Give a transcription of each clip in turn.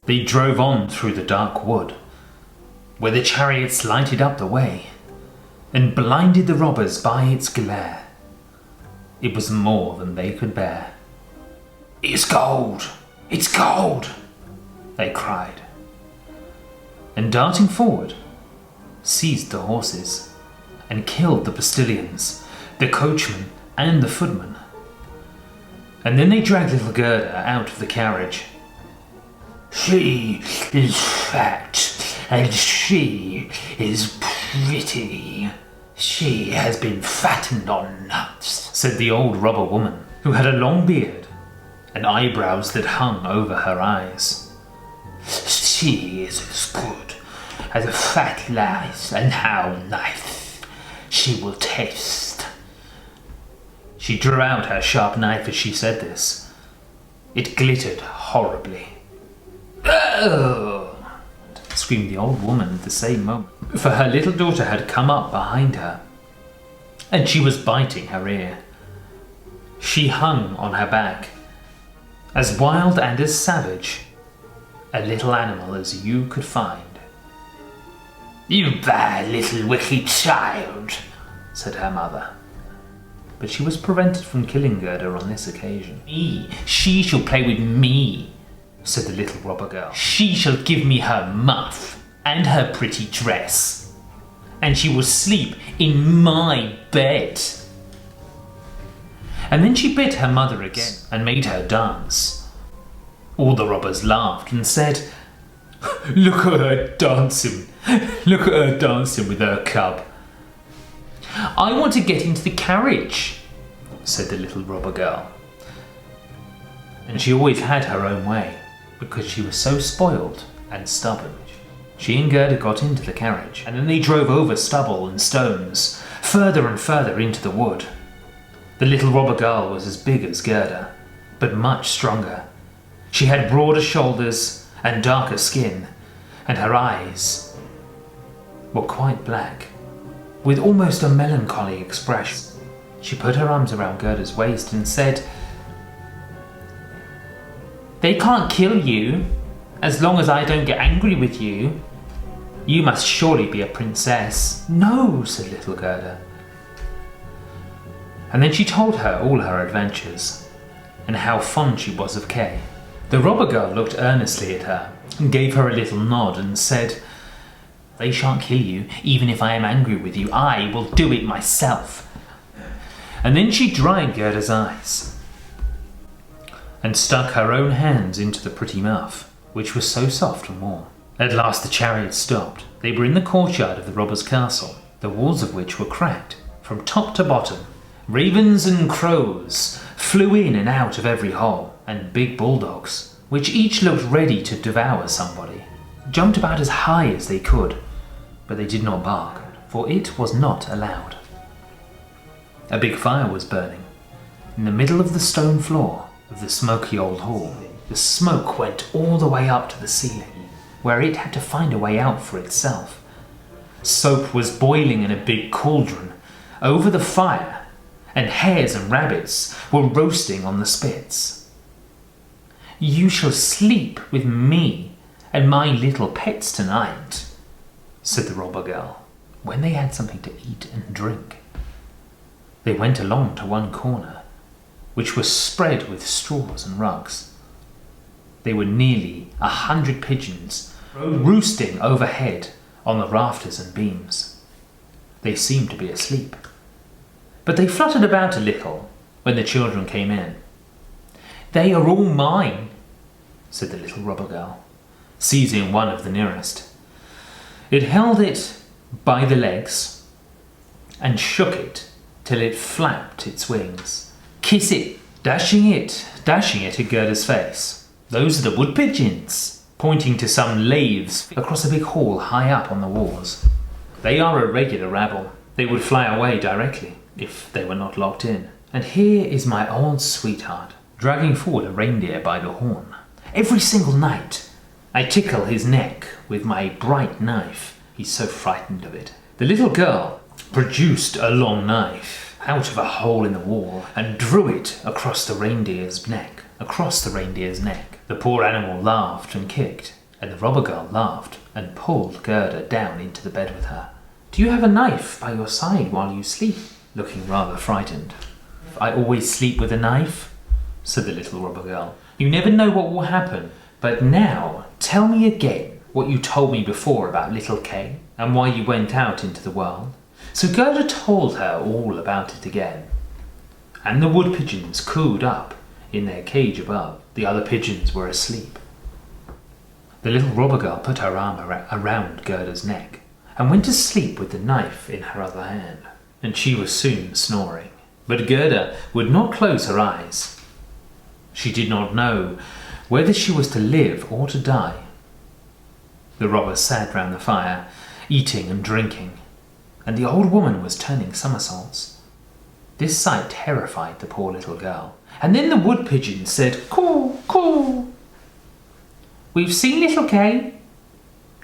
They drove on through the dark wood, where the chariots lighted up the way, and blinded the robbers by its glare. It was more than they could bear. "It's gold! It's gold!" they cried, and darting forward, seized the horses, and killed the postillions, the coachman, and the footman. And then they dragged little Gerda out of the carriage. "She is fat, and she is pretty. She has been fattened on nuts," said the old robber woman, who had a long beard and eyebrows that hung over her eyes. "She is as good as a fat lass, and how nice she will taste." She drew out her sharp knife as she said this. It glittered horribly. "Oh!" screamed the old woman at the same moment, for her little daughter had come up behind her, and she was biting her ear. She hung on her back, as wild and as savage a little animal as you could find. "You bad little wicked child," said her mother. But she was prevented from killing Gerda on this occasion. "She shall play with me," said the little robber girl. "She shall give me her muff and her pretty dress, and she will sleep in my bed." And then she bit her mother again and made her dance. All the robbers laughed and said, "Look at her dancing! Look at her dancing with her cub." "I want to get into the carriage," said the little robber girl. And she always had her own way, because she was so spoiled and stubborn. She and Gerda got into the carriage, and then they drove over stubble and stones, further and further into the wood. The little robber girl was as big as Gerda, but much stronger. She had broader shoulders and darker skin, and her eyes were quite black, with almost a melancholy expression. She put her arms around Gerda's waist and said, "They can't kill you, as long as I don't get angry with you. You must surely be a princess." "No," said little Gerda. And then she told her all her adventures, and how fond she was of Kay. The robber girl looked earnestly at her, and gave her a little nod, and said, "They shan't kill you, even if I am angry with you. I will do it myself." And then she dried Gerda's eyes, and stuck her own hands into the pretty muff, which was so soft and warm. At last the chariot stopped. They were in the courtyard of the robber's castle, the walls of which were cracked from top to bottom. Ravens and crows flew in and out of every hole, and big bulldogs, which each looked ready to devour somebody, jumped about as high as they could, but they did not bark, for it was not allowed. A big fire was burning in the middle of the stone floor of the smoky old hall. The smoke went all the way up to the ceiling, where it had to find a way out for itself. Soap was boiling in a big cauldron over the fire, and hares and rabbits were roasting on the spits. "You shall sleep with me and my little pets tonight," said the robber girl, when they had something to eat and drink. They went along to one corner, which was spread with straws and rugs. There were nearly 100 pigeons roosting overhead on the rafters and beams. They seemed to be asleep, but they fluttered about a little when the children came in. "They are all mine," said the little robber girl, seizing one of the nearest. It held it by the legs and shook it till it flapped its wings. "Kiss it," dashing it at Gerda's face. "Those are the wood pigeons," pointing to some laths across a big hall high up on the walls. "They are a regular rabble. They would fly away directly if they were not locked in. And here is my old sweetheart," dragging forward a reindeer by the horn. "Every single night I tickle his neck with my bright knife. He's so frightened of it." The little girl produced a long knife out of a hole in the wall and drew it across the reindeer's neck. The poor animal laughed and kicked, And the robber girl laughed and pulled Gerda down into the bed with her. "Do you have a knife by your side while you sleep?" looking rather frightened. "I always sleep with a knife," said the little robber girl. "You never know what will happen. But now, tell me again what you told me before about little Kay and why you went out into the world." So Gerda told her all about it again. And the wood pigeons cooed up in their cage above. The other pigeons were asleep. The little robber girl put her arm around Gerda's neck and went to sleep with the knife in her other hand. And she was soon snoring. But Gerda would not close her eyes. She did not know whether she was to live or to die. The robbers sat round the fire, eating and drinking, and the old woman was turning somersaults. This sight terrified the poor little girl. And then the wood pigeon said, "Coo, coo. We've seen little Kay.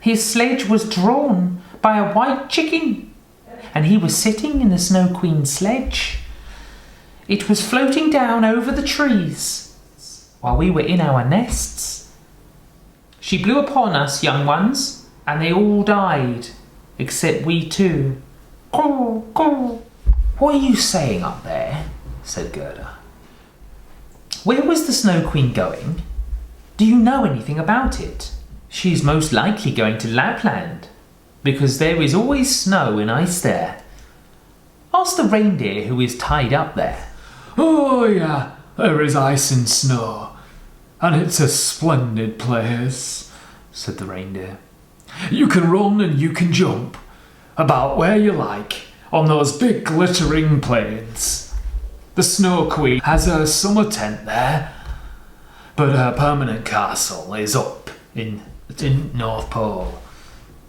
His sledge was drawn by a white chicken, and he was sitting in the Snow Queen's sledge. It was floating down over the trees while we were in our nests. She blew upon us young ones, and they all died, except we two. Coo, coo." "What are you saying up there?" said Gerda. "Where was the Snow Queen going? Do you know anything about it?" "She's most likely going to Lapland, because there is always snow and ice there. Ask the reindeer who is tied up there." "Oh yeah, there is ice and snow, and it's a splendid place," said the reindeer. "You can run and you can jump about where you like on those big glittering plains. The Snow Queen has her summer tent there, but her permanent castle is up in North Pole,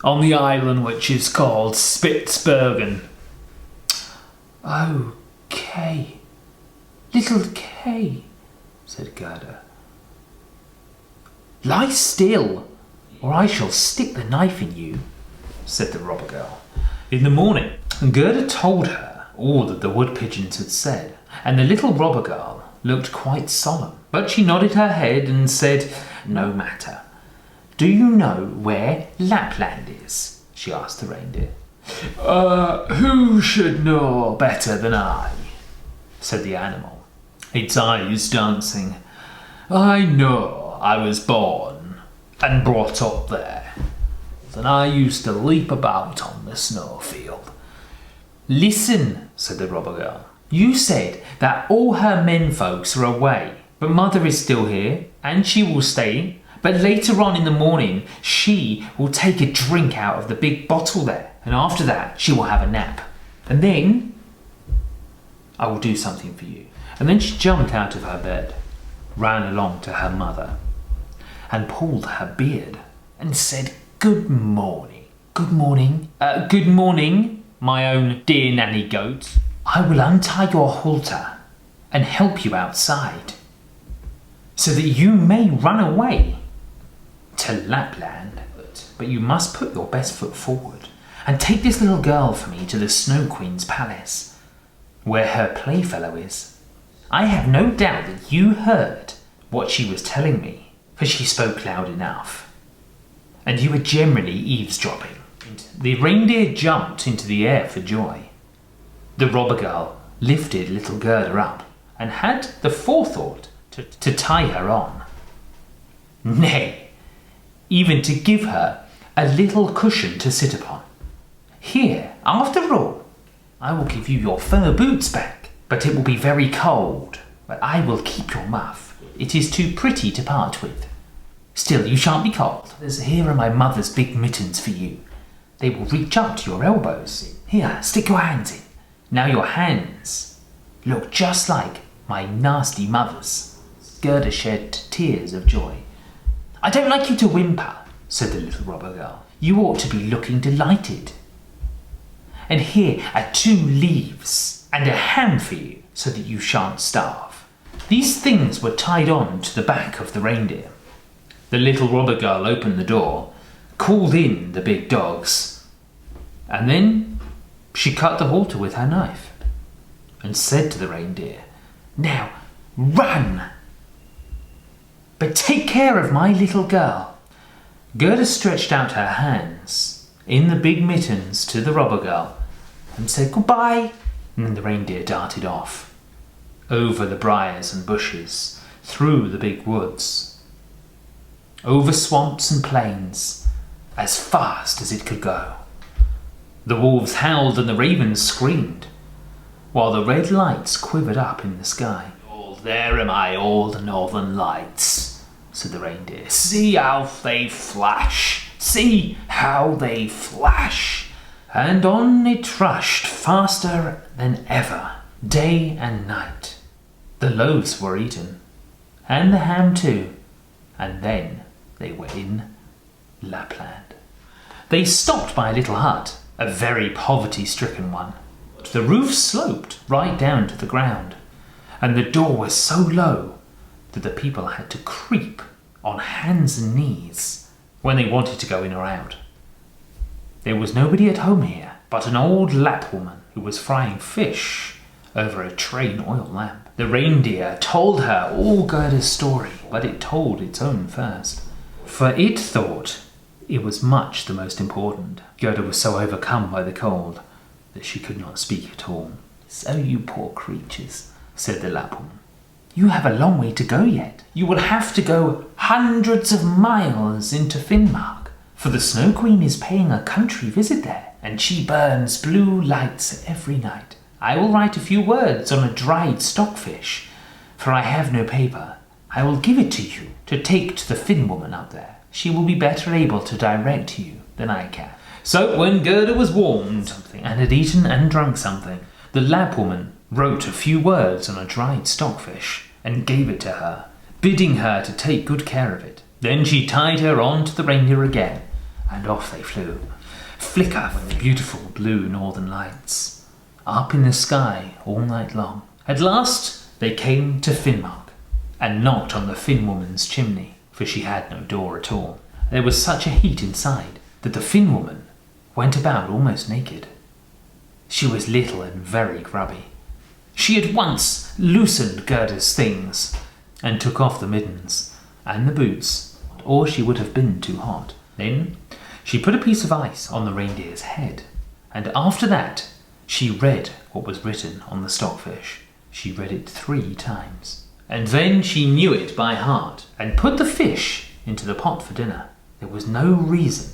on the island which is called Spitsbergen." "Oh, Kay, little Kay," said Gerda. "Lie still, or I shall stick the knife in you," said the robber girl. In the morning, Gerda told her all that the wood pigeons had said, and the little robber girl looked quite solemn. But she nodded her head and said, "No matter. Do you know where Lapland is?" she asked the reindeer. Who should know better than I?" said the animal, its eyes dancing. "I know I was born and brought up there, and I used to leap about on the snowfield." "Listen," said the robber girl. "You said that all her men folks are away, but Mother is still here, and she will stay. But later on in the morning, she will take a drink out of the big bottle there, and after that, she will have a nap. And then I will do something for you." And then she jumped out of her bed, ran along to her mother, and pulled her beard, and said, "Good morning. Good morning. Good morning, my own dear nanny goat. I will untie your halter and help you outside, so that you may run away to Lapland. But you must put your best foot forward and take this little girl for me to the Snow Queen's palace, where her playfellow is. I have no doubt that you heard what she was telling me, for she spoke loud enough, and you were generally eavesdropping." The reindeer jumped into the air for joy. The robber girl lifted little Gerda up and had the forethought to tie her on. Nay, even to give her a little cushion to sit upon. "Here, after all, I will give you your fur boots back, but it will be very cold. But I will keep your muff. It is too pretty to part with. Still, you shan't be cold. Here are my mother's big mittens for you. They will reach up to your elbows. Here, stick your hands in. Now your hands look just like my nasty mother's." Gerda shed tears of joy. "I don't like you to whimper," said the little robber girl. "You ought to be looking delighted. And here are 2 leaves and a ham for you, so that you shan't starve." These things were tied on to the back of the reindeer. The little robber girl opened the door, called in the big dogs, and then she cut the halter with her knife and said to the reindeer, "Now run! But take care of my little girl. Gerda stretched out her hands in the big mittens to the robber girl and said goodbye, and then the reindeer darted off, over the briars and bushes, through the big woods, over swamps and plains, as fast as it could go. The wolves howled and the ravens screamed, while the red lights quivered up in the sky. "Oh, there am I, all the northern lights," said the reindeer. "See how they flash! See how they flash!" And on it rushed, faster than ever, day and night. The loaves were eaten, and the ham too, and then they were in Lapland. They stopped by a little hut, a very poverty-stricken one. The roof sloped right down to the ground, and the door was so low that the people had to creep on hands and knees when they wanted to go in or out. There was nobody at home here but an old Lap woman who was frying fish over a train oil lamp. The reindeer told her all Gerda's story, but it told its own first, for it thought it was much the most important. Gerda was so overcome by the cold that she could not speak at all. "So you poor creatures," said the Lap woman, "you have a long way to go yet. You will have to go hundreds of miles into Finnmark, for the Snow Queen is paying a country visit there, and she burns blue lights every night. I will write a few words on a dried stockfish, for I have no paper. I will give it to you to take to the Finn woman up there. She will be better able to direct you than I can." So when Gerda was warmed and had eaten and drunk something, the Lap woman wrote a few words on a dried stockfish and gave it to her, bidding her to take good care of it. Then she tied her on to the reindeer again, and off they flew, flicker with the beautiful blue northern lights, up in the sky all night long. At last they came to Finnmark, and knocked on the Finn woman's chimney, for she had no door at all. There was such a heat inside that the Finn woman went about almost naked. She was little and very grubby. She at once loosened Gerda's things and took off the mittens and the boots, or she would have been too hot. Then she put a piece of ice on the reindeer's head, and after that she read what was written on the stockfish. She read it 3 times, and then she knew it by heart and put the fish into the pot for dinner. There was no reason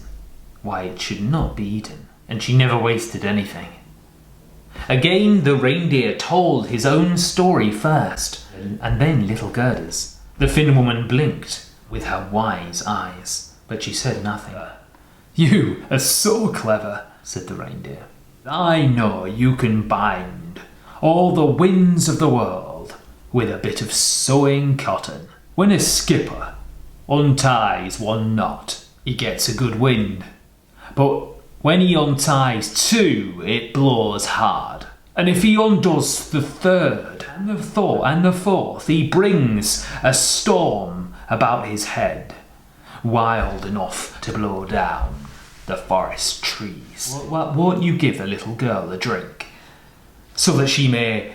why it should not be eaten, and she never wasted anything. Again the reindeer told his own story first, and then little Gerda's. The Finn woman blinked with her wise eyes, but she said nothing. "You are so clever," said the reindeer. "I know you can bind all the winds of the world with a bit of sewing cotton. When a skipper unties one knot, he gets a good wind. But when he unties 2, it blows hard. And if he undoes the 3rd and the 4th, he brings a storm about his head, wild enough to blow down the forest trees. Won't you give the little girl a drink, so that she may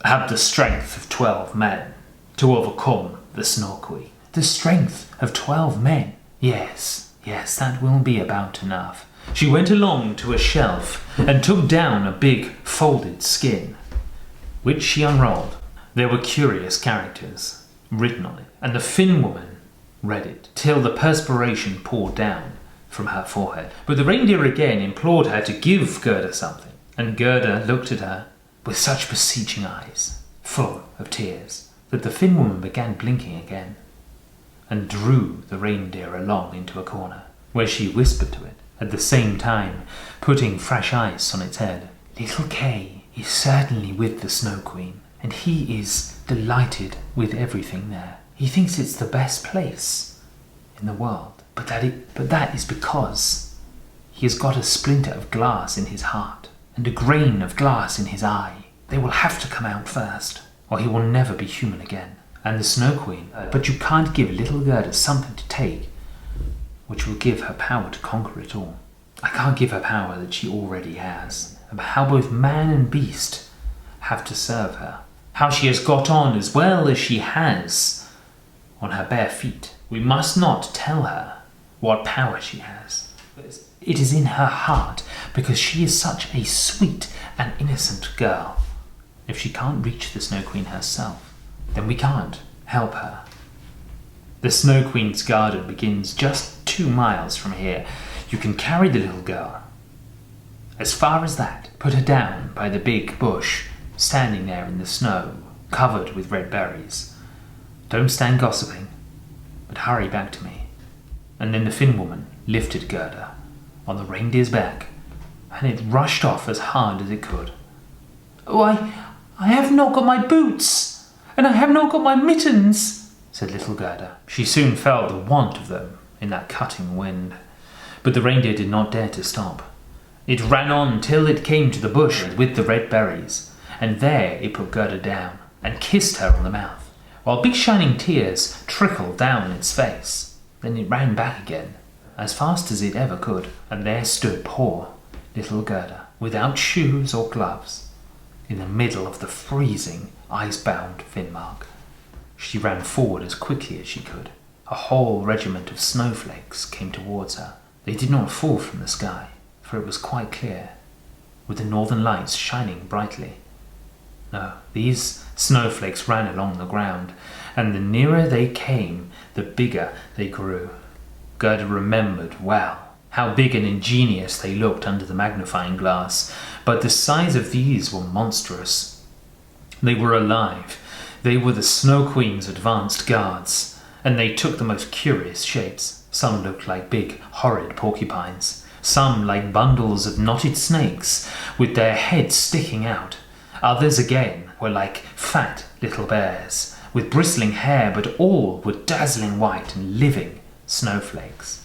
have the strength of 12 men to overcome the Snow Queen?" "The strength of 12 men? Yes, that will be about enough." She went along to a shelf and took down a big folded skin, which she unrolled. There were curious characters written on it, and the Finn woman read it till the perspiration poured down from her forehead. But the reindeer again implored her to give Gerda something, and Gerda looked at her with such beseeching eyes, full of tears, that the Finn woman began blinking again, and drew the reindeer along into a corner, where she whispered to it, at the same time putting fresh ice on its head. "Little Kay is certainly with the Snow Queen, and he is delighted with everything there. He thinks it's the best place in the world, but that is because he has got a splinter of glass in his heart and a grain of glass in his eye. They will have to come out first, or he will never be human again. And the Snow Queen, but you can't give little Gerda something to take which will give her power to conquer it all. I can't give her power that she already has, and how both man and beast have to serve her, how she has got on as well as she has on her bare feet. We must not tell her what power she has. It is in her heart, because she is such a sweet and innocent girl. If she can't reach the Snow Queen herself, then we can't help her. The Snow Queen's garden begins just 2 miles from here. You can carry the little girl as far as that, put her down by the big bush, standing there in the snow, covered with red berries. Don't stand gossiping, but hurry back to me. And then the Finn woman lifted Gerda on the reindeer's back, and it rushed off as hard as it could. "Why, I have not got my boots, and I have not got my mittens," said little Gerda. She soon felt the want of them in that cutting wind. But the reindeer did not dare to stop. It ran on till it came to the bush with the red berries, and there it put Gerda down and kissed her on the mouth, while big shining tears trickled down its face. Then it ran back again, as fast as it ever could, and there stood poor little Gerda, without shoes or gloves, in the middle of the freezing, ice-bound Finnmark. She ran forward as quickly as she could. A whole regiment of snowflakes came towards her. They did not fall from the sky, for it was quite clear, with the northern lights shining brightly. No, these snowflakes ran along the ground, and the nearer they came, the bigger they grew. Gerda remembered well how big and ingenious they looked under the magnifying glass, but the size of these were monstrous. They were alive. They were the Snow Queen's advanced guards, and they took the most curious shapes. Some looked like big, horrid porcupines, some like bundles of knotted snakes with their heads sticking out. Others again were like fat little bears with bristling hair, but all were dazzling white and living snowflakes.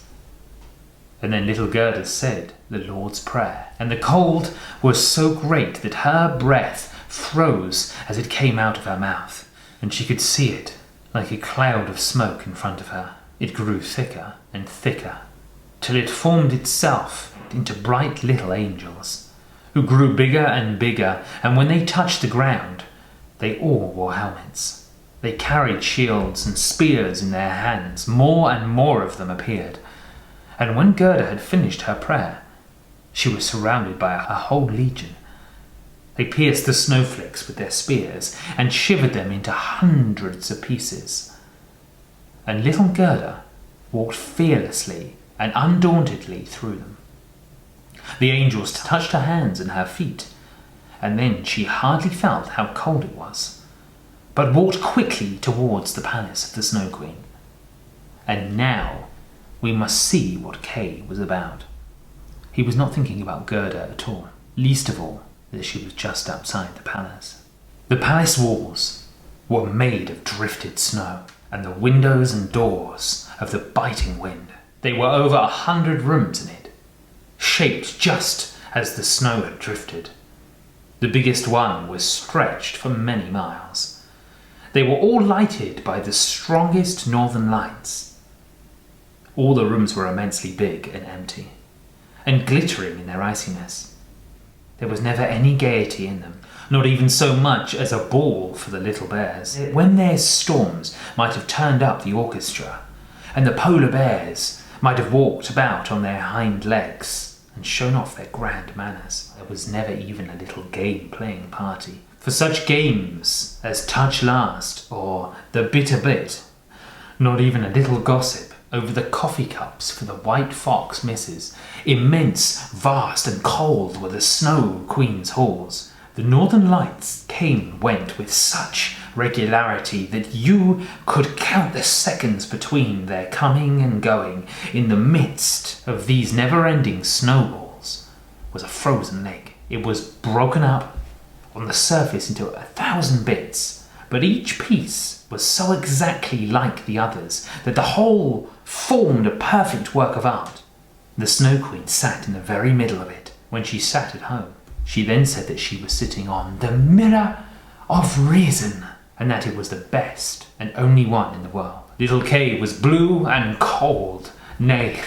And then little Gerda said the Lord's Prayer, and the cold was so great that her breath froze as it came out of her mouth, and she could see it like a cloud of smoke in front of her. It grew thicker and thicker, till it formed itself into bright little angels, who grew bigger and bigger, and when they touched the ground, they all wore helmets. They carried shields and spears in their hands. More and more of them appeared, and when Gerda had finished her prayer, she was surrounded by a whole legion. They pierced the snowflakes with their spears and shivered them into hundreds of pieces. And little Gerda walked fearlessly and undauntedly through them. The angels touched her hands and her feet, and then she hardly felt how cold it was, but walked quickly towards the palace of the Snow Queen. And now we must see what Kay was about. He was not thinking about Gerda at all, least of all that she was just outside the palace. The palace walls were made of drifted snow, and the windows and doors of the biting wind. There were over 100 rooms in it, shaped just as the snow had drifted. The biggest one was stretched for many miles. They were all lighted by the strongest northern lights. All the rooms were immensely big and empty, and glittering in their iciness. There was never any gaiety in them, not even so much as a ball for the little bears. When their storms might have turned up the orchestra, and the polar bears might have walked about on their hind legs and shown off their grand manners, there was never even a little game-playing party. For such games as Touch Last or The Bitter Bit, not even a little gossip over the coffee cups for the White Fox misses. Immense, vast and cold were the Snow Queen's halls. The northern lights came and went with such regularity that you could count the seconds between their coming and going. In the midst of these never-ending snowballs was a frozen lake. It was broken up on the surface into 1,000 bits, but each piece was so exactly like the others that the whole formed a perfect work of art. The Snow Queen sat in the very middle of it when she sat at home. She then said that she was sitting on the Mirror of Reason, and that it was the best and only one in the world. Little Kay was blue and cold, nay,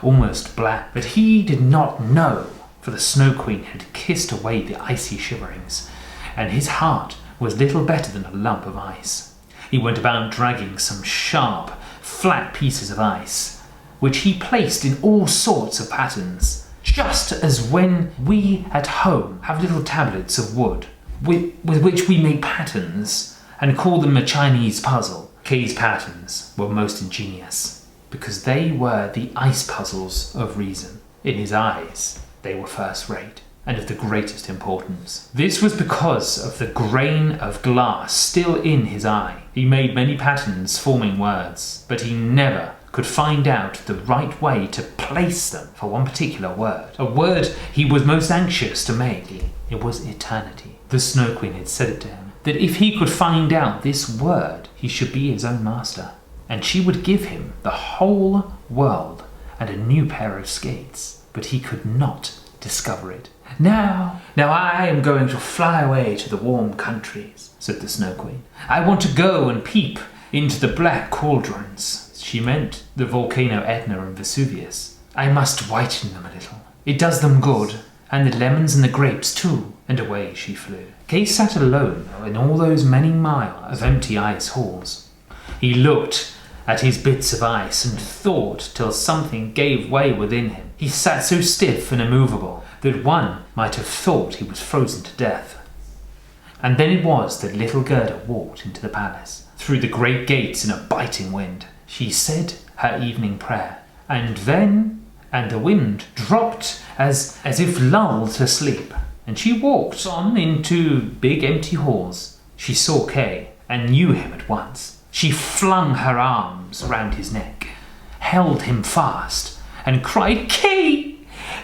almost black, but he did not know, for the Snow Queen had kissed away the icy shiverings, and his heart was little better than a lump of ice. He went about dragging some sharp, flat pieces of ice which he placed in all sorts of patterns, just as when we at home have little tablets of wood with which we make patterns and call them a Chinese puzzle. Kay's patterns were most ingenious because they were the ice puzzles of reason. In his eyes, they were first rate and of the greatest importance. This was because of the grain of glass still in his eye. He made many patterns forming words, but he never could find out the right way to place them for one particular word. A word he was most anxious to make. It was eternity. The Snow Queen had said it to him, that if he could find out this word, he should be his own master, and she would give him the whole world and a new pair of skates, but he could not discover it. Now I am going to fly away to the warm countries, said the Snow Queen. I want to go and peep into the black cauldrons. She meant the volcano Etna and Vesuvius. I must whiten them a little. It does them good, and the lemons and the grapes too. And away she flew. Kay sat alone in all those many miles of empty ice halls. He looked at his bits of ice and thought till something gave way within him. He sat so stiff and immovable that one might have thought he was frozen to death. And then it was that little Gerda walked into the palace, through the great gates in a biting wind. She said her evening prayer, and the wind dropped as if lulled to sleep, and she walked on into big empty halls. She saw Kay and knew him at once. She flung her arms round his neck, held him fast, and cried, "Kay!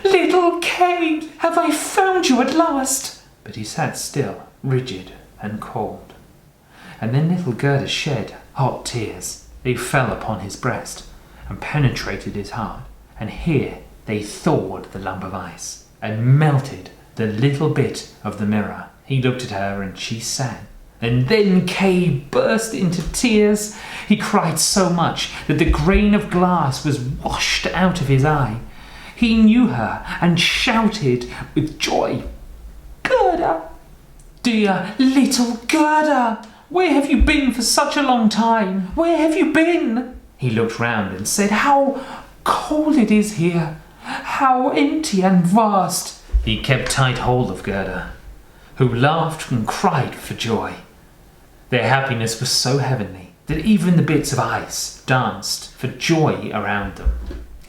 Little Kay! Have I found you at last?" But he sat still, rigid and cold. And then little Gerda shed hot tears. They fell upon his breast and penetrated his heart, and here they thawed the lump of ice and melted the little bit of the mirror. He looked at her and she sang. And then Kay burst into tears. He cried so much that the grain of glass was washed out of his eye. He knew her and shouted with joy, "Gerda! Dear little Gerda! Where have you been for such a long time? Where have you been?" He looked round and said, "How cold it is here! How empty and vast!" He kept tight hold of Gerda, who laughed and cried for joy. Their happiness was so heavenly that even the bits of ice danced for joy around them.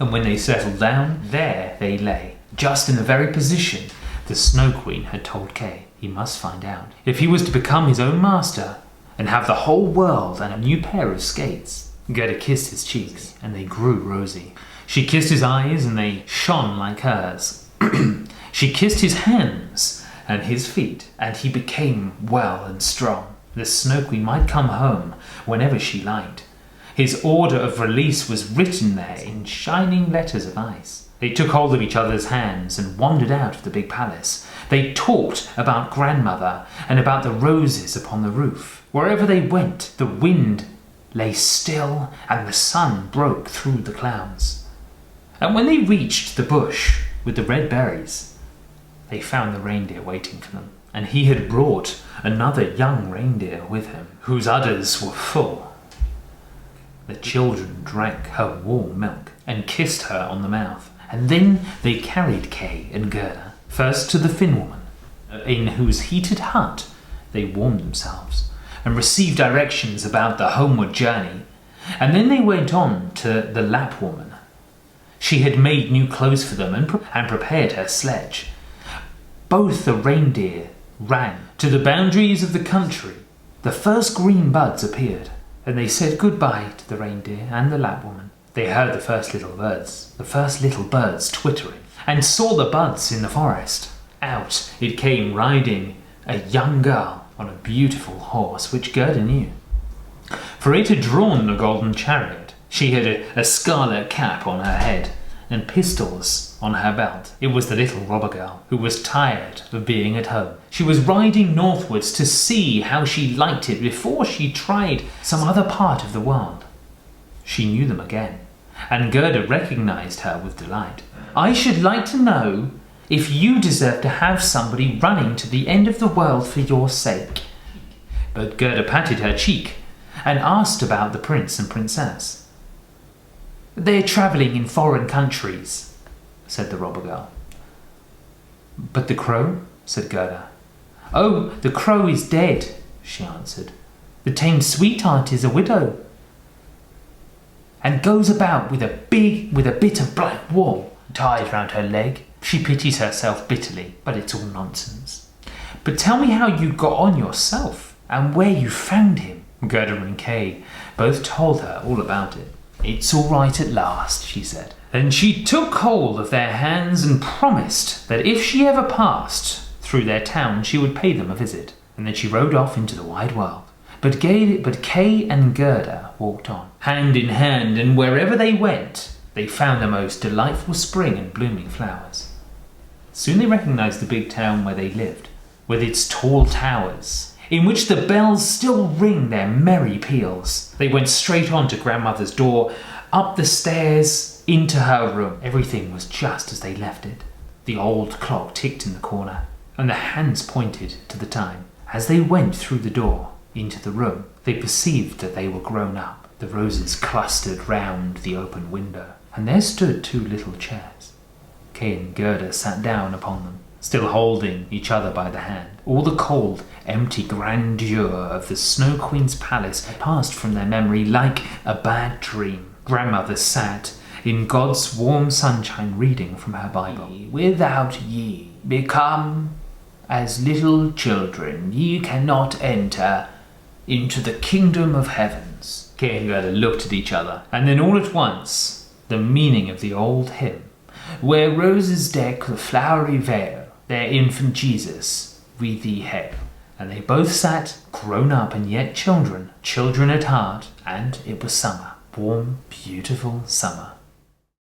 And when they settled down, there they lay, just in the very position the Snow Queen had told Kay he must find out, if he was to become his own master and have the whole world and a new pair of skates. Gerda kissed his cheeks, and they grew rosy. She kissed his eyes, and they shone like hers. She kissed his hands and his feet, and he became well and strong. The Snow Queen might come home whenever she liked. His order of release was written there in shining letters of ice. They took hold of each other's hands and wandered out of the big palace. They talked about grandmother and about the roses upon the roof. Wherever they went, the wind lay still and the sun broke through the clouds. And when they reached the bush with the red berries, they found the reindeer waiting for them. And he had brought another young reindeer with him, whose udders were full. The children drank her warm milk and kissed her on the mouth. And then they carried Kay and Gerda first to the Finn woman, in whose heated hut they warmed themselves and received directions about the homeward journey. And then they went on to the Lapp woman. She had made new clothes for them and prepared her sledge. Both the reindeer ran to the boundaries of the country. The first green buds appeared, and they said goodbye to the reindeer and the Lapp woman. They heard the first little birds twittering, and saw the buds in the forest. Out it came riding a young girl on a beautiful horse which Gerda knew, for it had drawn the golden chariot. She had a scarlet cap on her head and pistols on her belt. It was the little robber girl who was tired of being at home. She was riding northwards to see how she liked it before she tried some other part of the world. She knew them again, and Gerda recognized her with delight. "I should like to know if you deserve to have somebody running to the end of the world for your sake." But Gerda patted her cheek and asked about the prince and princess. They're travelling in foreign countries, said the robber girl. But the crow? Said Gerda. Oh, the crow is dead, she answered. The tame sweetheart is a widow, and goes about with a bit of black wool tied round her leg. She pities herself bitterly, but it's all nonsense. But tell me how you got on yourself, and where you found him. Gerda and Kay both told her all about it. It's all right at last, she said. Then she took hold of their hands and promised that if she ever passed through their town, she would pay them a visit. And then she rode off into the wide world. But Kay and Gerda walked on, hand in hand, and wherever they went, they found the most delightful spring and blooming flowers. Soon they recognized the big town where they lived, with its tall towers, in which the bells still ring their merry peals. They went straight on to grandmother's door, up the stairs, into her room. Everything was just as they left it. The old clock ticked in the corner, and the hands pointed to the time. As they went through the door into the room, they perceived that they were grown up. The roses clustered round the open window, and there stood 2 little chairs. Kay and Gerda sat down upon them, still holding each other by the hand. All the cold, empty grandeur of the Snow Queen's palace had passed from their memory like a bad dream. Grandmother sat in God's warm sunshine reading from her Bible. Without ye become as little children, ye cannot enter into the kingdom of heavens. Kay and Gerda looked at each other, and then all at once the meaning of the old hymn, where roses deck the flowery vale, their infant Jesus we thee hail. And they both sat, grown up and yet children, children at heart, and it was summer, warm, beautiful summer.